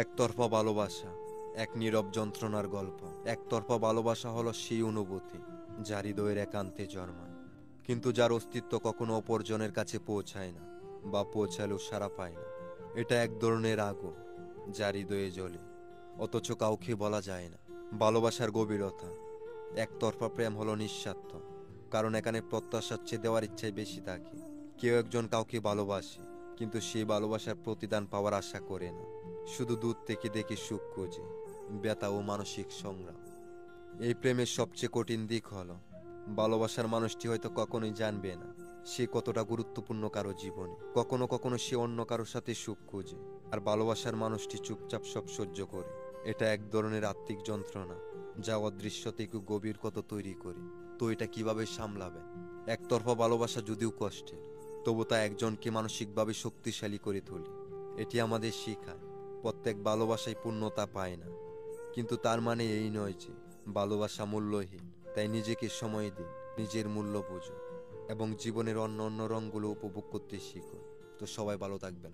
একতরফা ভালোবাসা এক নীরব যন্ত্রণার গল্প। একতরফা ভালোবাসা হলো সেই অনুভূতি যা হৃদয়ের একান্তে জন্মায়, কিন্তু যার অস্তিত্ব কখনো অপরজনের কাছে পৌঁছায় না বা পৌঁছালেও সাড়া পায় না। এটা এক ধরনের আগুন যা হৃদয়ে জ্বলে, অথচ কাউকে বলা যায় না। ভালোবাসার গভীরতা। একতরফা প্রেম হলো নিঃস্বার্থ, কারণ এখানে প্রত্যাশার চেয়ে দেওয়ার ইচ্ছাই বেশি থাকে। কেউ একজন কাউকে ভালোবাসে, কিন্তু সেই ভালোবাসার প্রতিদান পাওয়ার আশা করে না, শুধু দূর থেকে দেখে সুখ খোঁজে, ব্যথা ও মানসিক সংগ্রাম। এই প্রেমের সবচেয়ে কঠিন দিক হলো ভালোবাসার মানুষটি হয়তো কখনোই জানবে না সে কতটা গুরুত্বপূর্ণ কারো জীবনে। কখনো কখনো সে অন্য কারোর সাথে সুখ খোঁজে, আর ভালোবাসার মানুষটি চুপচাপ সব সহ্য করে। এটা এক ধরনের আত্মিক যন্ত্রণা যা অদৃশ্য থেকে গভীর ক্ষত তৈরি করে। তো এটা কিভাবে সামলাবেন? একতরফা ভালোবাসা যদিও কষ্টের, তবু তা একজনকে মানসিকভাবে শক্তিশালী করে তোলে। এটি আমাদের শেখায় প্রত্যেক ভালোবাসায় পূর্ণতা পায় না, কিন্তু তার মানে এই নয় যে ভালোবাসা মূল্যহীন। তাই নিজেকে সময় দিন, নিজের মূল্য বুঝুন এবং জীবনের অন্য অন্য রঙগুলো উপভোগ করতে শিখুন। তো সবাই ভালো থাকবেন।